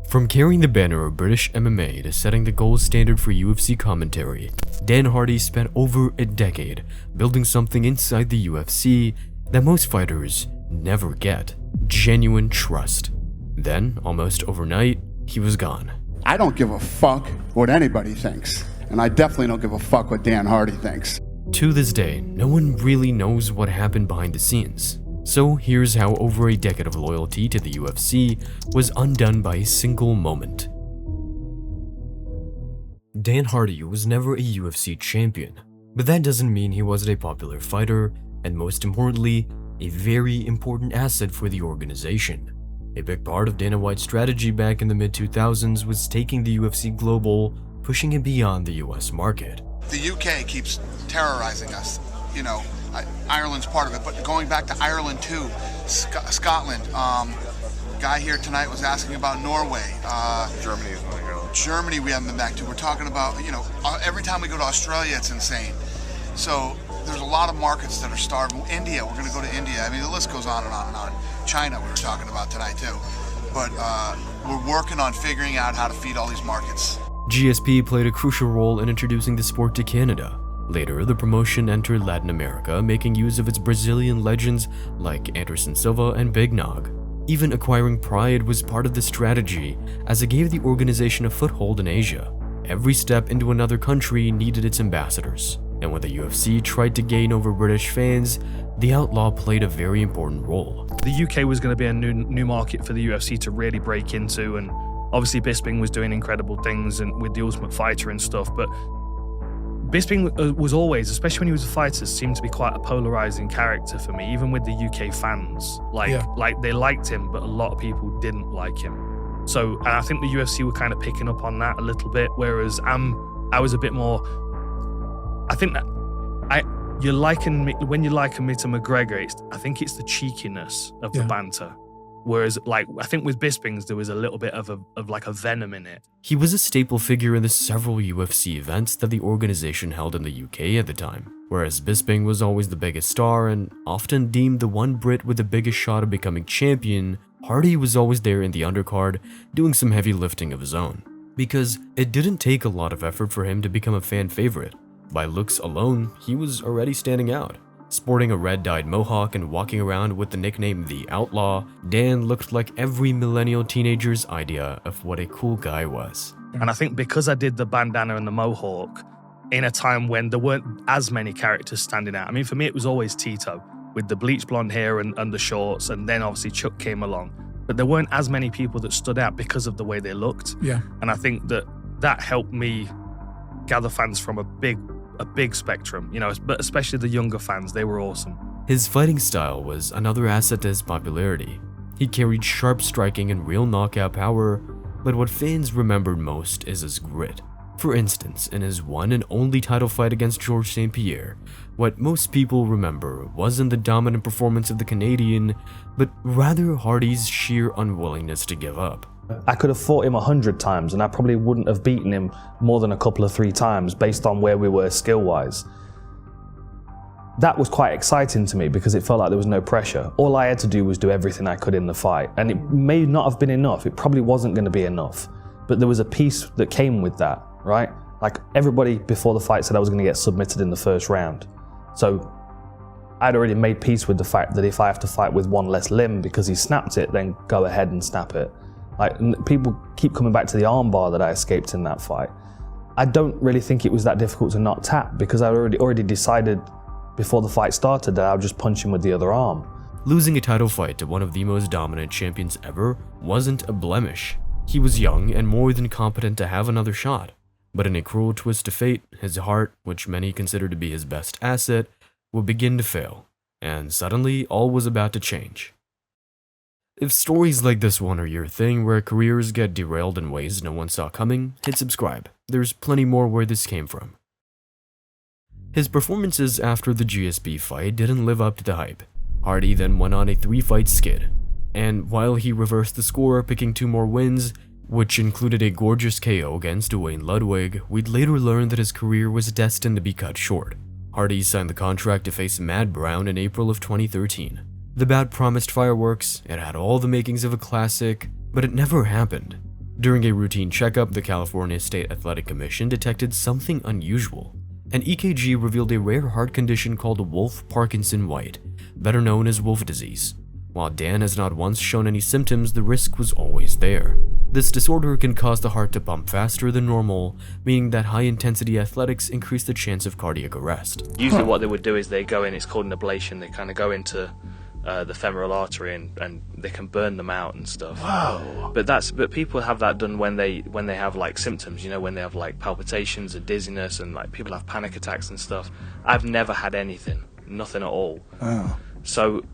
From carrying the banner of British MMA to setting the gold standard for UFC commentary, Dan Hardy spent over a decade building something inside the UFC that most fighters never get: genuine trust. Then, almost overnight, he was gone. I don't give a fuck what anybody thinks, and I definitely don't give a fuck what Dan Hardy thinks. To this day, no one really knows what happened behind the scenes. So here's how over a decade of loyalty to the UFC was undone by a single moment. Dan Hardy was never a UFC champion, but that doesn't mean he wasn't a popular fighter, and most importantly, a very important asset for the organization. A big part of Dana White's strategy back in the mid-2000s was taking the UFC global, pushing it beyond the US market. The UK keeps terrorizing us, you know. Ireland's part of it, but going back to Ireland too, Scotland. Guy here tonight was asking about Norway. Germany is one to go. Germany we haven't been back to. We're talking about, you know, every time we go to Australia, it's insane. So there's a lot of markets that are starving. India, we're going to go to India. I mean, the list goes on and on and on. China, we were talking about tonight too. But we're working on figuring out how to feed all these markets. GSP played a crucial role in introducing the sport to Canada. Later, the promotion entered Latin America, making use of its Brazilian legends like Anderson Silva and Big Nog. Even acquiring Pride was part of the strategy, as it gave the organization a foothold in Asia. Every step into another country needed its ambassadors, and when the UFC tried to gain over British fans, the Outlaw played a very important role. The UK was going to be a new market for the UFC to really break into, and obviously Bisping was doing incredible things and with the Ultimate Fighter and stuff, but Bisping was always, especially when he was a fighter, seemed to be quite a polarizing character for me, even with the UK fans. Like they liked him, but a lot of people didn't like him. So, and I think the UFC were kind of picking up on that a little bit, whereas I was a bit more, I think that when you liken me to McGregor, I think it's the cheekiness of the banter. Whereas, I think with Bisping's, there was a little bit of a venom in it. He was a staple figure in the several UFC events that the organization held in the UK at the time. Whereas Bisping was always the biggest star and often deemed the one Brit with the biggest shot of becoming champion, Hardy was always there in the undercard, doing some heavy lifting of his own. Because it didn't take a lot of effort for him to become a fan favorite. By looks alone, he was already standing out. Sporting a red-dyed mohawk and walking around with the nickname The Outlaw, Dan looked like every millennial teenager's idea of what a cool guy was. And I think because I did the bandana and the mohawk in a time when there weren't as many characters standing out. I mean, for me, it was always Tito with the bleached blonde hair and the shorts, and then obviously Chuck came along. But there weren't as many people that stood out because of the way they looked. Yeah. And I think that helped me gather fans from a big spectrum, you know, but especially the younger fans, they were awesome. His fighting style was another asset to his popularity. He carried sharp striking and real knockout power, but what fans remembered most is his grit. For instance, in his one and only title fight against Georges St. Pierre, what most people remember wasn't the dominant performance of the Canadian, but rather Hardy's sheer unwillingness to give up. I could have fought him 100 times and I probably wouldn't have beaten him more than 3 times based on where we were skill-wise. That was quite exciting to me because it felt like there was no pressure. All I had to do was do everything I could in the fight, and it may not have been enough. It probably wasn't going to be enough, but there was a piece that came with that, right? Like everybody before the fight said I was going to get submitted in the first round. So I'd already made peace with the fact that if I have to fight with one less limb because he snapped it, then go ahead and snap it. Like, people keep coming back to the armbar that I escaped in that fight. I don't really think it was that difficult to not tap because I already decided before the fight started that I would just punch him with the other arm. Losing a title fight to one of the most dominant champions ever wasn't a blemish. He was young and more than competent to have another shot. But in a cruel twist of fate, his heart, which many consider to be his best asset, would begin to fail. And suddenly, all was about to change. If stories like this one are your thing, where careers get derailed in ways no one saw coming, hit subscribe. There's plenty more where this came from. His performances after the GSP fight didn't live up to the hype. Hardy then went on a 3-fight skid, and while he reversed the score, picking 2 more wins, which included a gorgeous KO against Duane Ludwig, we'd later learn that his career was destined to be cut short. Hardy signed the contract to face Matt Brown in April of 2013. The bout promised fireworks, it had all the makings of a classic, but it never happened. During a routine checkup, the California State Athletic Commission detected something unusual. An EKG revealed a rare heart condition called Wolff-Parkinson-White, better known as Wolff disease. While Dan has not once shown any symptoms, the risk was always there. This disorder can cause the heart to pump faster than normal, meaning that high-intensity athletics increase the chance of cardiac arrest. Usually what they would do is they go in, it's called an ablation, they kind of go into the femoral artery and they can burn them out and stuff. Wow. But people have that done when they have like symptoms, you know, when they have like palpitations and dizziness, and like people have panic attacks and stuff. I've never had anything, nothing at all. Oh. So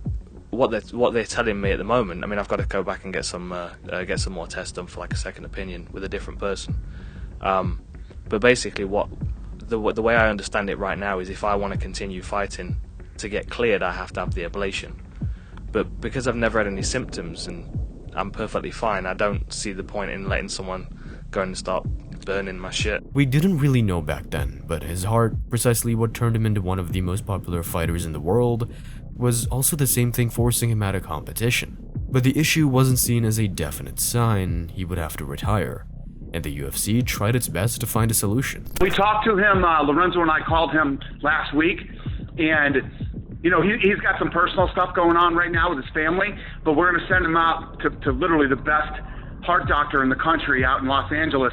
what they're telling me at the moment, I mean, I've got to go back and get some more tests done for like a second opinion with a different person. But basically, the way I understand it right now is if I want to continue fighting to get cleared, I have to have the ablation. But because I've never had any symptoms and I'm perfectly fine, I don't see the point in letting someone go and start burning my shit. We didn't really know back then, but his heart, precisely what turned him into one of the most popular fighters in the world, was also the same thing forcing him out of competition. But the issue wasn't seen as a definite sign he would have to retire, and the UFC tried its best to find a solution. We talked to him, Lorenzo and I called him last week, and you know, he's got some personal stuff going on right now with his family, but we're going to send him out to literally the best heart doctor in the country out in Los Angeles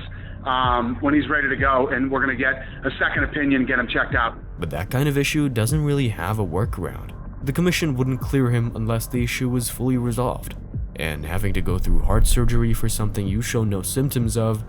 when he's ready to go, and we're going to get a second opinion, get him checked out. But that kind of issue doesn't really have a workaround. The commission wouldn't clear him unless the issue was fully resolved, and having to go through heart surgery for something you show no symptoms of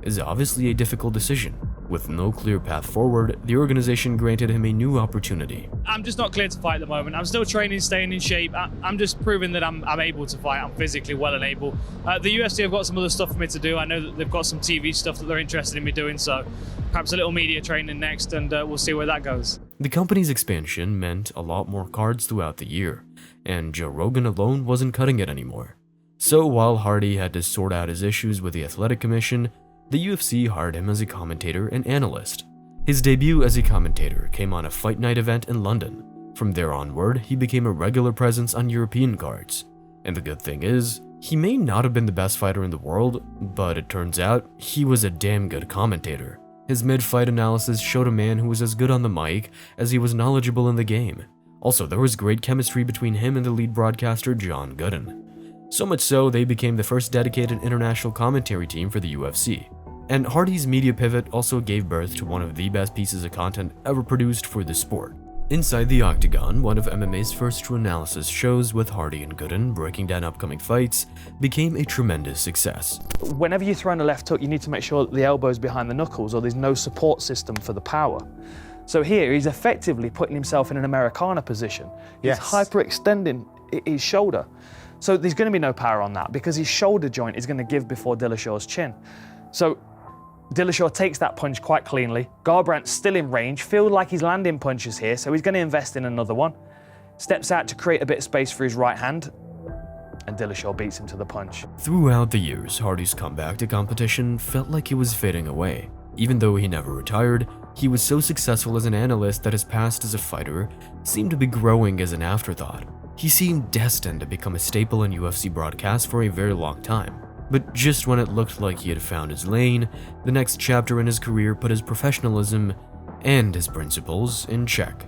is obviously a difficult decision. With no clear path forward, the organization granted him a new opportunity. I'm just not cleared to fight at the moment. I'm still training, staying in shape. I'm just proving that I'm able to fight. I'm physically well and able. The UFC have got some other stuff for me to do. I know that they've got some TV stuff that they're interested in me doing, so perhaps a little media training next, and we'll see where that goes. The company's expansion meant a lot more cards throughout the year, and Joe Rogan alone wasn't cutting it anymore. So while Hardy had to sort out his issues with the Athletic Commission, the UFC hired him as a commentator and analyst. His debut as a commentator came on a Fight Night event in London. From there onward, he became a regular presence on European cards. And the good thing is, he may not have been the best fighter in the world, but it turns out he was a damn good commentator. His mid-fight analysis showed a man who was as good on the mic as he was knowledgeable in the game. Also, there was great chemistry between him and the lead broadcaster John Gooden. So much so, they became the first dedicated international commentary team for the UFC. And Hardy's media pivot also gave birth to one of the best pieces of content ever produced for the sport. Inside the Octagon, one of MMA's first true analysis shows with Hardy and Gooden breaking down upcoming fights, became a tremendous success. Whenever you're throwing a left hook, you need to make sure that the elbow's behind the knuckles or there's no support system for the power. So here, he's effectively putting himself in an Americana position. He's hyperextending his shoulder. So there's going to be no power on that because his shoulder joint is going to give before Dillashaw's chin. So Dillashaw takes that punch quite cleanly. Garbrandt's still in range, feels like he's landing punches here, so he's going to invest in another one. Steps out to create a bit of space for his right hand, and Dillashaw beats him to the punch. Throughout the years, Hardy's comeback to competition felt like he was fading away. Even though he never retired, he was so successful as an analyst that his past as a fighter seemed to be growing as an afterthought. He seemed destined to become a staple in UFC broadcasts for a very long time. But just when it looked like he had found his lane, the next chapter in his career put his professionalism and his principles in check.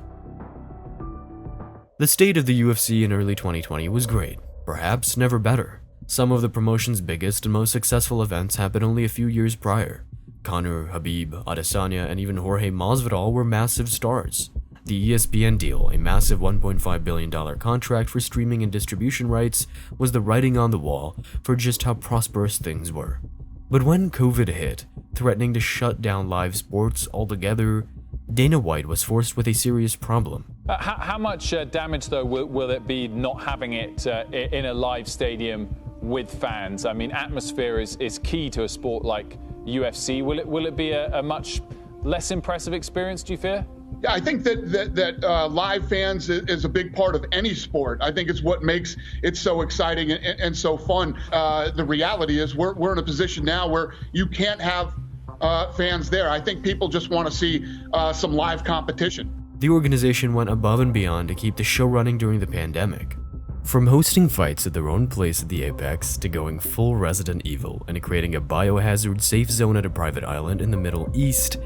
The state of the UFC in early 2020 was great, perhaps never better. Some of the promotion's biggest and most successful events happened only a few years prior. Conor, Khabib, Adesanya, and even Jorge Masvidal were massive stars. The ESPN deal, a massive $1.5 billion contract for streaming and distribution rights, was the writing on the wall for just how prosperous things were. But when COVID hit, threatening to shut down live sports altogether, Dana White was forced with a serious problem. How much damage, though, will it be not having it in a live stadium with fans? I mean, atmosphere is key to a sport like UFC. Will it be a much less impressive experience, do you fear? Yeah, I think that live fans is a big part of any sport. I think it's what makes it so exciting and so fun. The reality is we're in a position now where you can't have fans there. I think people just want to see some live competition. The organization went above and beyond to keep the show running during the pandemic. From hosting fights at their own place at the Apex to going full Resident Evil and creating a biohazard safe zone at a private island in the Middle East,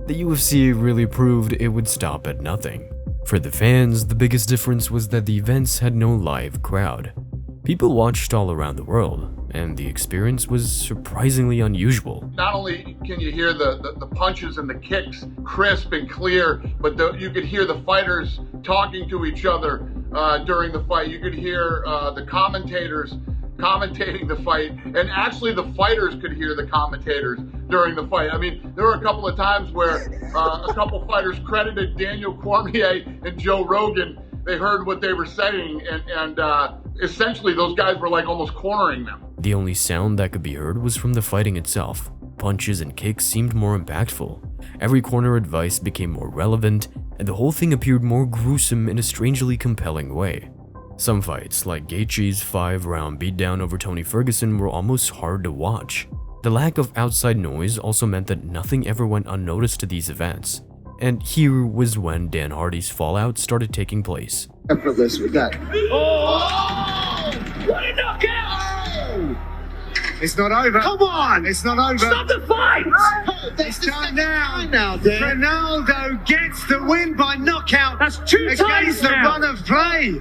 the UFC really proved it would stop at nothing. For the fans, the biggest difference was that the events had no live crowd. People watched all around the world, and the experience was surprisingly unusual. Not only can you hear the punches and the kicks crisp and clear, but you could hear the fighters talking to each other during the fight. You could hear the commentators commentating the fight, and actually the fighters could hear the commentators during the fight. I mean, there were a couple of times where a couple fighters credited Daniel Cormier and Joe Rogan. They heard what they were saying, and essentially those guys were like almost cornering them. The only sound that could be heard was from the fighting itself. Punches and kicks seemed more impactful. Every corner advice became more relevant, and the whole thing appeared more gruesome in a strangely compelling way. Some fights, like Gaethje's 5-round beatdown over Tony Ferguson, were almost hard to watch. The lack of outside noise also meant that nothing ever went unnoticed to these events. And here was when Dan Hardy's fallout started taking place. Effortless with that. Oh! What a knockout! It's not over. Come on! It's not over. Stop the fight! It's done now. Ronaldo gets the win by knockout. That's 2 times against the now. run of play.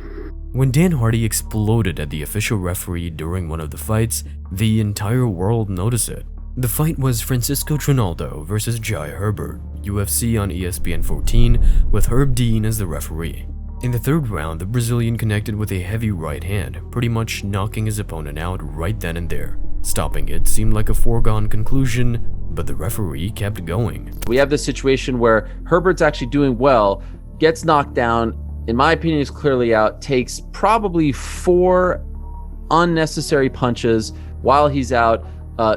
When Dan Hardy exploded at the official referee during one of the fights, the entire world noticed it. The fight was Francisco Trinaldo versus Jai Herbert, UFC on ESPN 14, with Herb Dean as the referee. In the third round, the Brazilian connected with a heavy right hand, pretty much knocking his opponent out right then and there. Stopping it seemed like a foregone conclusion, but the referee kept going. We have this situation where Herbert's actually doing well, gets knocked down, in my opinion is clearly out, takes probably 4 unnecessary punches while he's out.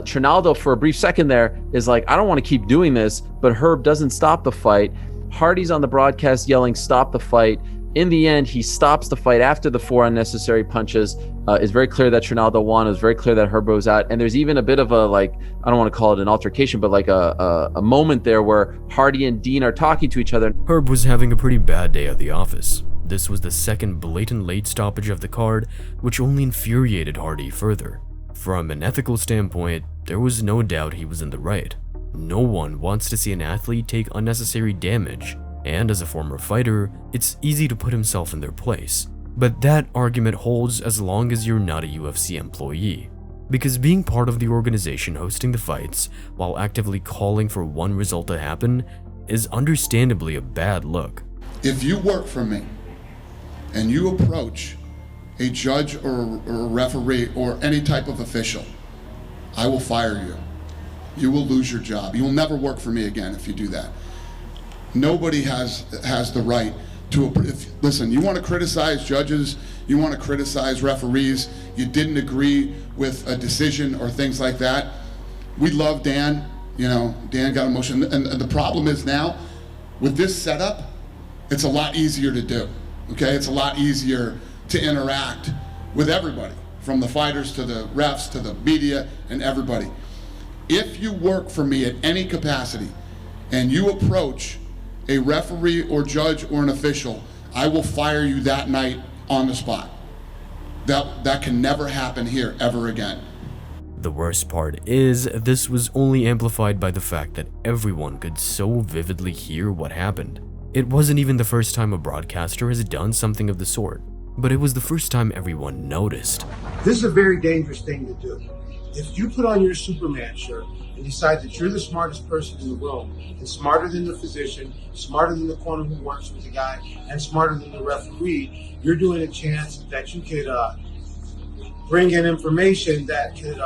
Trinaldo, for a brief second there, is like, I don't want to keep doing this, but Herb doesn't stop the fight. Hardy's on the broadcast yelling, stop the fight. In the end, he stops the fight after the 4 unnecessary punches. It's very clear that Trinaldo won. It's very clear that Herb was out. And there's even a bit of a, like, I don't want to call it an altercation, but like a moment there where Hardy and Dean are talking to each other. Herb was having a pretty bad day at the office. This was the second blatant late stoppage of the card, which only infuriated Hardy further. From an ethical standpoint, there was no doubt he was in the right. No one wants to see an athlete take unnecessary damage, and as a former fighter, it's easy to put himself in their place. But that argument holds as long as you're not a UFC employee. Because being part of the organization hosting the fights, while actively calling for one result to happen, is understandably a bad look. If you work for me, and you approach a judge or a referee or any type of official, I will fire you. You will lose your job. You will never work for me again if you do that. Nobody has the right to, listen, you want to criticize judges, you want to criticize referees, you didn't agree with a decision or things like that. We love Dan, Dan got emotion. And the problem is now, with this setup, it's a lot easier to do, okay? It's a lot easier to interact with everybody, from the fighters to the refs to the media and everybody. If you work for me at any capacity and you approach a referee or judge or an official, I will fire you that night on the spot. That can never happen here ever again. The worst part is, this was only amplified by the fact that everyone could so vividly hear what happened. It wasn't even the first time a broadcaster has done something of the sort, but it was the first time everyone noticed. This is a very dangerous thing to do. If you put on your Superman shirt and decide that you're the smartest person in the room, and smarter than the physician, smarter than the corner who works with the guy, and smarter than the referee, you're doing a chance that you could bring in information that could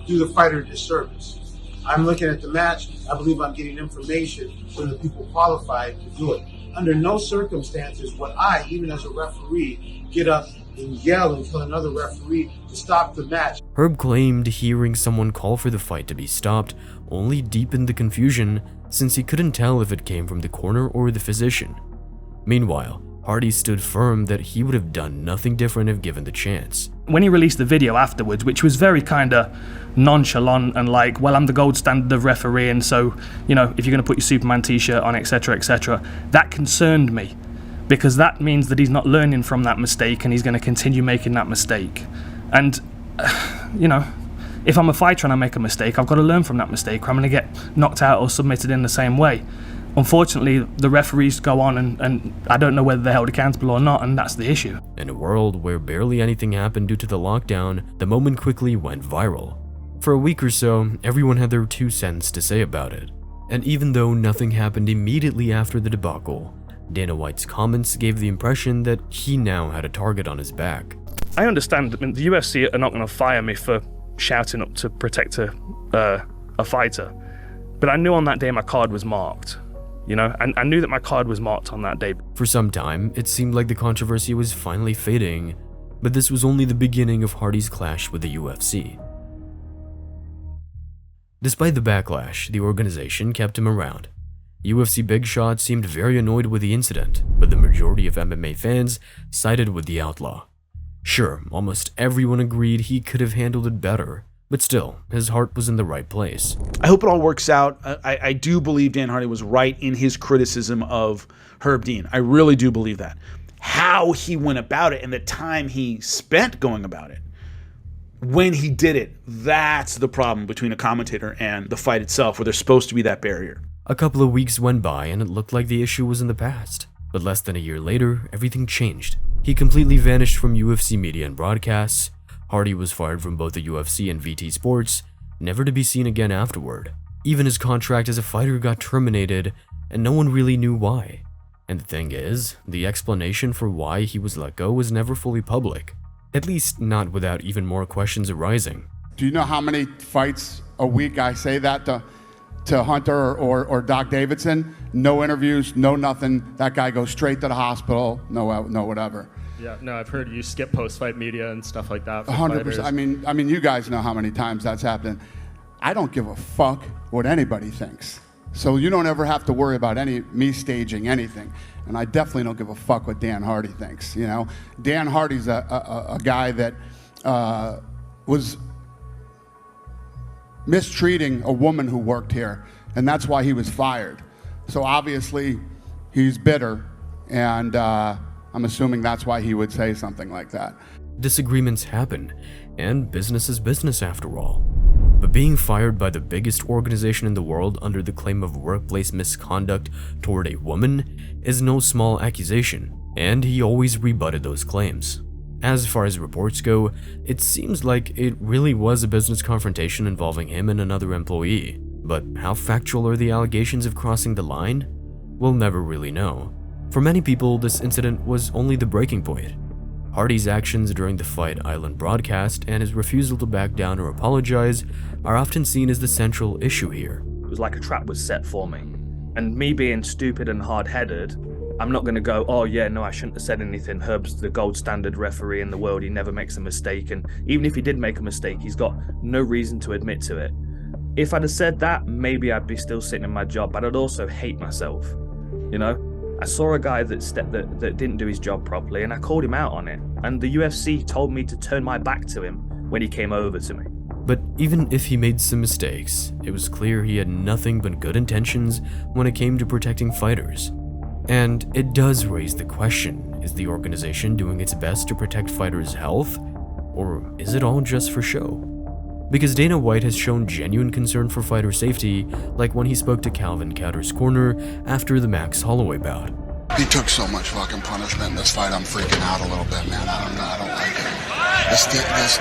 do the fighter a disservice. I'm looking at the match. I believe I'm getting information from the people qualified to do it. Under no circumstances would I, even as a referee, get up and yell and tell another referee to stop the match. Herb claimed hearing someone call for the fight to be stopped only deepened the confusion, since he couldn't tell if it came from the corner or the physician. Meanwhile, Hardy stood firm that he would have done nothing different if given the chance. When he released the video afterwards, which was very kind of nonchalant and like, well, I'm the gold standard of refereeing, so, if you're going to put your Superman t-shirt on, etc., etc., that concerned me. because that means that he's not learning from that mistake and he's going to continue making that mistake. And, you know, if I'm a fighter and I make a mistake, I've got to learn from that mistake or I'm going to get knocked out or submitted in the same way. Unfortunately, the referees go on and I don't know whether they're held accountable or not, and that's the issue. In a world where barely anything happened due to the lockdown, the moment quickly went viral. For a week or so, everyone had their 2 cents to say about it. And even though nothing happened immediately after the debacle, Dana White's comments gave the impression that he now had a target on his back. I understand that the UFC are not going to fire me for shouting up to protect a fighter, but I knew on that day my card was marked. You know, and I knew that my card was marked on that day. For some time, it seemed like the controversy was finally fading, but this was only the beginning of Hardy's clash with the UFC. Despite the backlash, the organization kept him around. UFC big shots seemed very annoyed with the incident, but the majority of MMA fans sided with the outlaw. Sure, almost everyone agreed he could have handled it better, but still, his heart was in the right place. I hope it all works out. I do believe Dan Hardy was right in his criticism of Herb Dean. I really do believe that. How he went about it and the time he spent going about it, when he did it, that's the problem between a commentator and the fight itself, where there's supposed to be that barrier. A couple of weeks went by and it looked like the issue was in the past. But less than a year later, everything changed. He completely vanished from UFC media and broadcasts. Hardy was fired from both the UFC and VT Sports, never to be seen again afterward. Even his contract as a fighter got terminated, and no one really knew why. And the thing is, the explanation for why he was let go was never fully public. At least not without even more questions arising. Do you know how many fights a week I say that to Hunter or Doc Davidson? No interviews, no nothing. That guy goes straight to the hospital, no whatever. Yeah, no, I've heard you skip post-fight media and stuff like that. 100%. I mean, you guys know how many times that's happened. I don't give a fuck what anybody thinks. So you don't ever have to worry about me staging anything. And I definitely don't give a fuck what Dan Hardy thinks. You know, Dan Hardy's a guy that was mistreating a woman who worked here, and that's why he was fired. So obviously, he's bitter, and I'm assuming that's why he would say something like that. Disagreements happen, and business is business after all. But being fired by the biggest organization in the world under the claim of workplace misconduct toward a woman is no small accusation, and he always rebutted those claims. As far as reports go, it seems like it really was a business confrontation involving him and another employee, but how factual are the allegations of crossing the line? We'll never really know. For many people, this incident was only the breaking point. Hardy's actions during the Fight Island broadcast and his refusal to back down or apologize are often seen as the central issue here. It was like a trap was set for me. And me being stupid and hard-headed, I'm not going to go, oh yeah, no, I shouldn't have said anything. Herb's the gold standard referee in the world. He never makes a mistake. And even if he did make a mistake, he's got no reason to admit to it. If I'd have said that, maybe I'd be still sitting in my job, but I'd also hate myself, you know? I saw a guy that didn't do his job properly, and I called him out on it. And the UFC told me to turn my back to him when he came over to me. But even if he made some mistakes, it was clear he had nothing but good intentions when it came to protecting fighters. And it does raise the question, is the organization doing its best to protect fighters' health? Or is it all just for show? Because Dana White has shown genuine concern for fighter safety, like when he spoke to Calvin Kattar's corner after the Max Holloway bout. He took so much fucking punishment in this fight, I'm freaking out a little bit, man. I don't like it.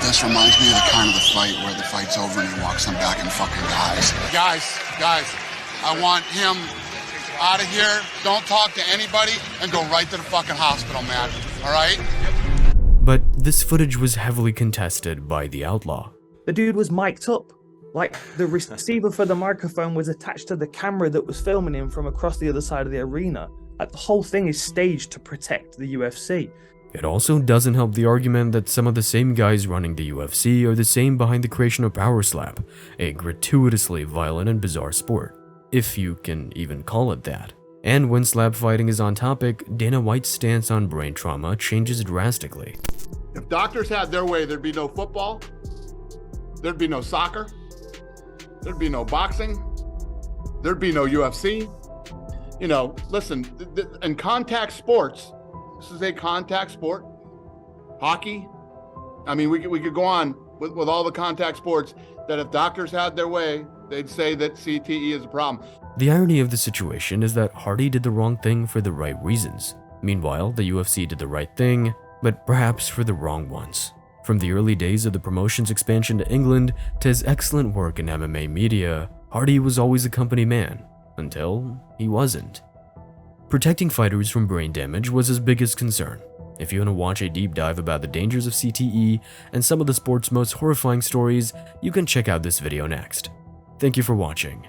This reminds me of the kind of the fight where the fight's over and he walks them back and fucking dies. Guys, I want him out of here. Don't talk to anybody and go right to the fucking hospital, man. All right? But this footage was heavily contested by the outlaw. The dude was mic'd up. Like, the receiver for the microphone was attached to the camera that was filming him from across the other side of the arena. Like, the whole thing is staged to protect the UFC. It also doesn't help the argument that some of the same guys running the UFC are the same behind the creation of Power Slap, a gratuitously violent and bizarre sport, if you can even call it that. And when slap fighting is on topic, Dana White's stance on brain trauma changes drastically. If doctors had their way, there'd be no football, there'd be no soccer, there'd be no boxing, there'd be no UFC. You know, listen, in contact sports, This is a contact sport. Hockey. I mean, we could go on with all the contact sports that if doctors had their way, they'd say that CTE is a problem. The irony of the situation is that Hardy did the wrong thing for the right reasons. Meanwhile, the UFC did the right thing, but perhaps for the wrong ones. From the early days of the promotion's expansion to England to his excellent work in MMA media, Hardy was always a company man, until he wasn't. Protecting fighters from brain damage was his biggest concern. If you want to watch a deep dive about the dangers of CTE and some of the sport's most horrifying stories, you can check out this video next. Thank you for watching.